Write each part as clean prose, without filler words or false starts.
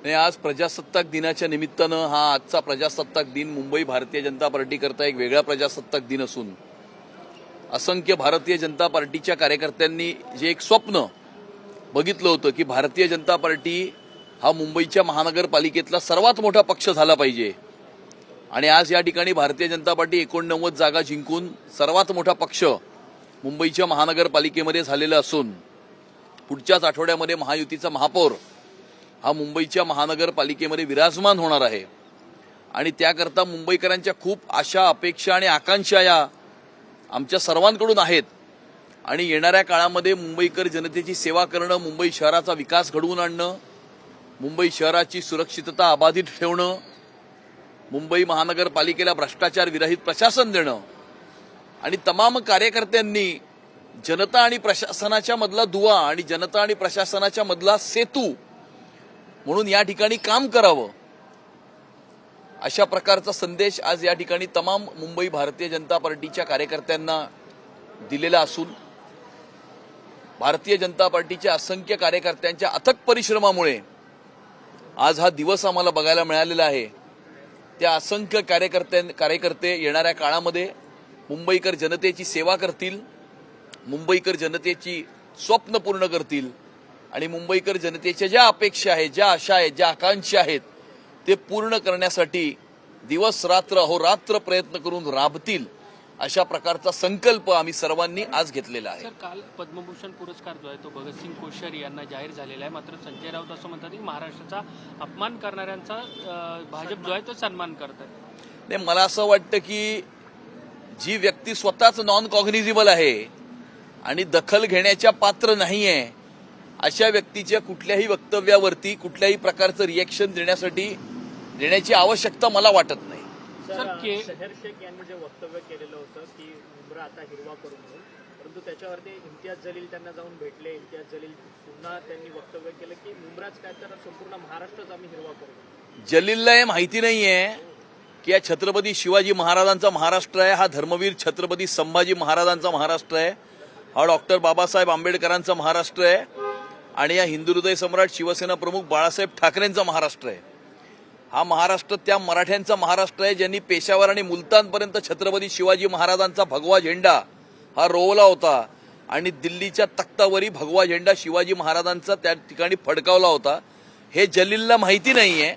नाही, आज प्रजासत्ताक दिनाच्या निमित्तानं हा आजचा प्रजासत्ताक दिन मुंबई भारतीय जनता पार्टी करता एक वेगळा प्रजासत्ताक दिन असून असंख्य भारतीय जनता पार्टीच्या कार्यकर्त्यांनी जे एक स्वप्न बघितलं होतं की भारतीय जनता पार्टी हा मुंबईच्या महानगरपालिकेतला सर्वात मोठा पक्ष झाला पाहिजे आणि आज या ठिकाणी भारतीय जनता पार्टी 89 जागा जिंकून सर्वात मोठा पक्ष मुंबईच्या महानगरपालिकेमध्ये झालेला असून पुढच्याच आठवड्यामध्ये महायुतीचा महापौर हा मुंबईच्या महानगरपालिकेमध्ये विराजमान होणार आहे आणि त्याकरता मुंबईकरांच्या खूप आशा अपेक्षा आणि आकांक्षा या आमच्या सर्वांकडून आहेत आणि येणाऱ्या काळामध्ये मुंबईकर जनतेची सेवा करणं, मुंबई शहराचा विकास घडवून आणणं, मुंबई शहराची सुरक्षितता अबाधित ठेवणं, मुंबई महानगरपालिकेला भ्रष्टाचार विरहित प्रशासन देणं आणि तमाम कार्यकर्त्यांनी जनता आणि प्रशासनाच्या मधला दुवा आणि जनता आणि प्रशासनाच्या मधला सेतू म्हणून या ठिकाणी काम करावं अशा प्रकारचा संदेश आज या ठिकाणी तमाम मुंबई भारतीय जनता पार्टीच्या कार्यकर्त्यांना दिलेला असून भारतीय जनता पार्टीच्या असंख्य कार्यकर्त्यांच्या अथक परिश्रमामुळे आज हा दिवस आम्हाला बघायला मिळालेला आहे। त्या असंख्य कार्यकर्ते येणाऱ्या काळामध्ये मुंबईकर जनतेची सेवा करतील, मुंबईकर जनतेची स्वप्न पूर्ण करतील आणि मुंबईकर जनतेच्या ज्या अपेक्षा आहेत, ज्या आशा आहेत, ज्या आकांक्षा आहेत ते पूर्ण करण्यासाठी दिवस रात्र अहोरात्र प्रयत्न करून राबतील अशा प्रकारचा संकल्प आम्ही सर्वांनी आज घेतलेला आहे। सर, काल पद्मभूषण पुरस्कार जो आहे तो भगतसिंग कोश्यारी यांना जाहीर झालेला आहे, मात्र संजय राऊत असं म्हणतात की महाराष्ट्राचा अपमान करणाऱ्यांचा भाजप जो आहे तो सन्मान करत आहे। नाही, मला असं वाटतं की जी व्यक्ती स्वतःच नॉन कॉग्निझिबल आहे आणि दखल घेण्याच्या पात्र नाहीये अशा व्यक्तीच्या कुठल्याही वक्तव्यावरती कुठल्याही प्रकारचं रिएक्शन देण्याची आवश्यकता मला वाटत नाही। शहर शेख यांनी जे वक्तव्य केलेलं होतं की मुंब्रा आता हिरवा करू म्हणून, परंतु त्याच्यावरती इम्तियाज जलील त्यांना जाऊन भेटले। इम्तियाज जलील पुन्हा त्यांनी वक्तव्य केलं की मुंब्राच काय तर संपूर्ण महाराष्ट्रच आम्ही हिरवा करू। जलीलला हे माहिती नाहीये की या छत्रपती शिवाजी महाराजांचा महाराष्ट्र आहे, हा धर्मवीर छत्रपती संभाजी महाराजांचा महाराष्ट्र आहे, हा डॉक्टर बाबासाहेब आंबेडकरांचा महाराष्ट्र आहे आणि या हिंदू हृदय सम्राट शिवसेना प्रमुख बाळासाहेब ठाकरेंचा महाराष्ट्र आहे। हा महाराष्ट्र त्या मराठ्यांचा महाराष्ट्र आहे ज्यांनी पेशावर आणि मुलतानपर्यंत छत्रपती शिवाजी महाराजांचा भगवा झेंडा हा रोवला होता आणि दिल्लीच्या तख्तावरी भगवा झेंडा शिवाजी महाराजांचा त्या ठिकाणी फडकावला होता। हे जलीलला माहिती नाहीये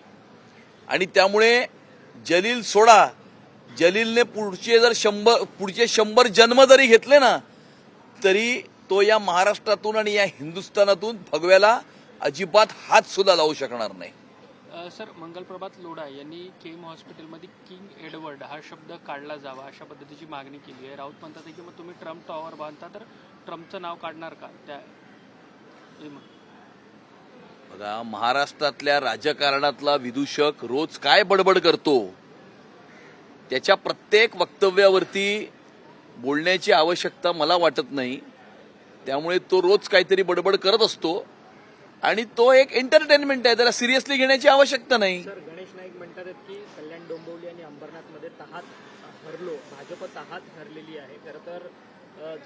आणि त्यामुळे जलील सोडा, जलीलने पुढचे 100 जन्म जरी घेतले ना तरी तो या महाराष्ट्रातून आणि या हिंदुस्थानातून भगव्याला अजिबात हात सुद्धा लावू शकणार नाही। सर, मंगलप्रभात लोढा यांनी केम हॉस्पिटलमध्ये किंग एडवर्ड हा शब्द काढला जावा अशा पद्धतीची मागणी केली आहे। राऊत म्हणतात की मग तुम्ही ट्रम्प टॉवर बांधता तर ट्रम्पचं नाव काढणार का? बघा, महाराष्ट्रातल्या राजकारणातला विदूषक रोज काय बडबड करतो त्याच्या प्रत्येक वक्तव्यावरती बोलण्याची आवश्यकता मला वाटत नाही। त्यामुळे तो रोज काहीतरी बडबड करत असतो आणि तो एक एंटरटेनमेंट आहे, त्याला सिरियसली घेण्याची आवश्यकता नाही। सर, गणेश नाईक म्हणतात की कल्याण डोंबिवली आणि अंबरनाथमध्ये तहात हरलो, भाजप तहात हरलेली आहे। खरं तर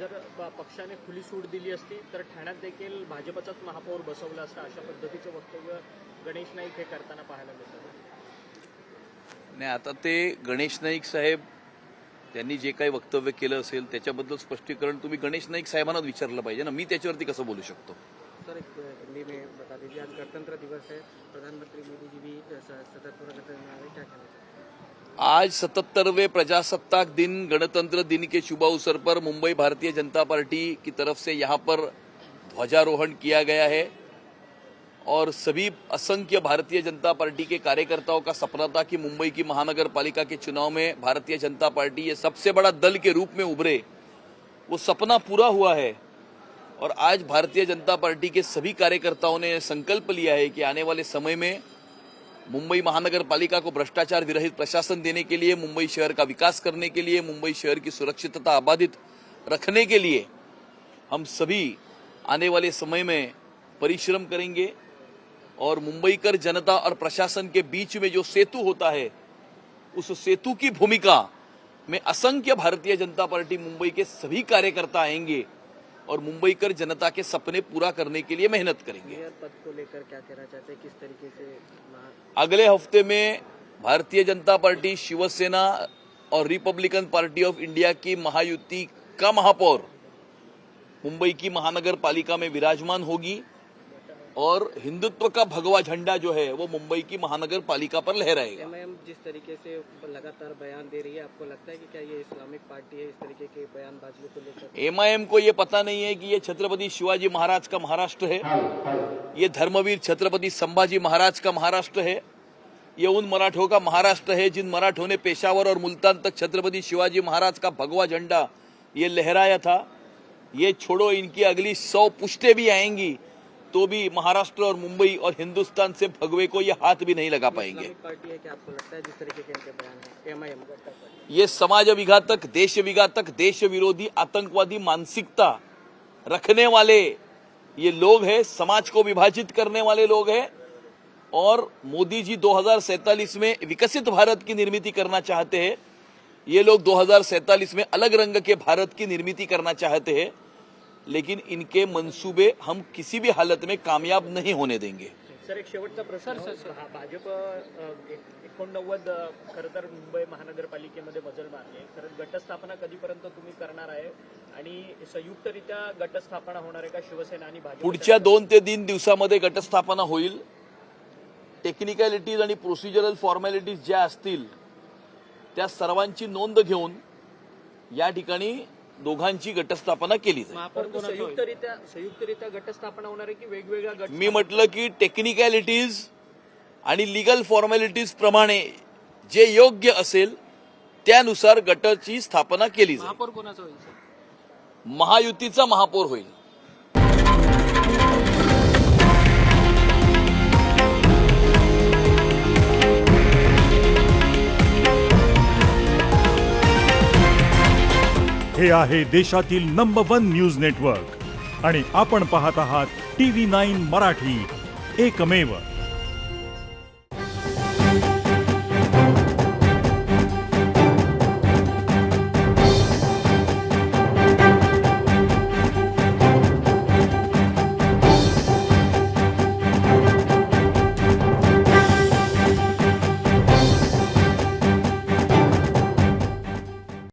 जर पक्षाने खुली सूट दिली असती तर ठाण्यात देखील भाजपचाच महापौर बसवला असता, अशा पद्धतीचं वक्तव्य गणेश नाईक हे करताना पाहायला मिळतं। नाही, आता ते गणेश नाईक साहेब त्यांनी जे काही वक्तव्य केलं असेल त्याच्याबद्दल स्पष्टीकरण तुम्ही गणेश नाईक साहेबांना विचारलं पाहिजे ना, मी त्याच्यावरती कसं बोलू शकतो? सर, एक हिंदी में बता दीजिए, आज गणतंत्र दिवस है, प्रधानमंत्री मोदी जी भी सतत क्या कहना चाहिए? आज 77वें प्रजासत्ताक दिन गणतंत्र दिन के शुभ अवसर पर मुंबई भारतीय जनता पार्टी की तरफ से यहाँ पर ध्वजारोहण किया गया है और सभी असंख्य भारतीय जनता पार्टी के कार्यकर्ताओं का सपना था कि मुंबई की महानगर पालिका के चुनाव में भारतीय जनता पार्टी ये सबसे बड़ा दल के रूप में उभरे। वो सपना पूरा हुआ है और आज भारतीय जनता पार्टी के सभी कार्यकर्ताओं ने संकल्प लिया है कि आने वाले समय में मुंबई महानगर पालिका को भ्रष्टाचार विरहित प्रशासन देने के लिए, मुंबई शहर का विकास करने के लिए, मुंबई शहर की सुरक्षितता अबाधित रखने के लिए हम सभी आने वाले समय में परिश्रम करेंगे और मुंबईकर जनता और प्रशासन के बीच में जो सेतु होता है उस सेतु की भूमिका में असंख्य भारतीय जनता पार्टी मुंबई के सभी कार्यकर्ता आएंगे और मुंबईकर जनता के सपने पूरा करने के लिए मेहनत करेंगे। मेयर पद को लेकर क्या कहना चाहते हैं, किस तरीके से अगले हफ्ते में भारतीय जनता पार्टी, शिवसेना और रिपब्लिकन पार्टी ऑफ इंडिया की महायुति का महापौर मुंबई की महानगर पालिका में विराजमान होगी और हिंदुत्व का भगवा झंडा जो है वो मुंबई की महानगर पालिका पर लहराएगा। एमआईएम जिस तरीके से लगातार बयान दे रही है, आपको लगता है कि क्या ये इस्लामिक पार्टी है, इस तरीके के बयानबाजियों को लेकर? एमआईएम को ये पता नहीं है कि ये छत्रपति शिवाजी महाराज का महाराष्ट्र है, ये धर्मवीर छत्रपति संभाजी महाराज का महाराष्ट्र है, ये उन मराठों का महाराष्ट्र है जिन मराठों ने पेशावर और मुल्तान तक छत्रपति शिवाजी महाराज का भगवा झंडा ये लहराया था। ये छोड़ो, इनकी अगली 100 पुश्तें भी आएंगी तो भी महाराष्ट्र और मुंबई और हिंदुस्तान से भगवे को ये हाथ भी नहीं लगा पाएंगे। इस्लामिक पार्टी है क्या, आपको लगता है जिस तरीके के इनके बयान है एमआईएम? ये समाज विघातक, देश विघातक, देश विरोधी आतंकवादी मानसिकता रखने वाले ये लोग हैं, समाज को विभाजित करने वाले लोग हैं। और मोदी जी 2047 में विकसित भारत की निर्मिति करना चाहते हैं, ये लोग 2047 में अलग रंग के भारत की निर्मिति करना चाहते हैं, लेकिन इनके मंसूबे हम किसी भी हालत में कामयाब नहीं होने देंगे। सर, एक शेवटचा प्रश्न. भाजप 89 खरं तर मुंबई महानगरपालिकेमध्ये मजल मारली. खरं गटस्थापना कधीपर्यंत तुम्ही करणार आहे आणि संयुक्तरित्या गटस्थापना होणार आहे का शिवसेना आणि भाजप? पुढच्या 2 ते 3 दिवसामध्ये गटस्थापना होईल. टेक्निकॅलिटीज आणि प्रोसिजरल फॉर्मॅलिटीज ज्या असतील त्या सर्वांची नोंद घेऊन या ठिकाणी दोघांची गटस्थापना केली जाईल. संयुक्तरित्या गटस्थापना होणार आहे की वेगवेगळ्या गट? मी म्हटलं की टेक्निकॅलिटीज आणि लीगल फॉर्मॅलिटीज प्रमाणे जे योग्य असेल त्यानुसार गटाची स्थापना केली जाईल. महापौर कोणाचा होईल सर? महायुतीचा महापौर होईल. हे आहे देशातील नंबर 1 न्यूज नेटवर्क आणि आपण पाहत आहात TV9 मराठी, एकमेव.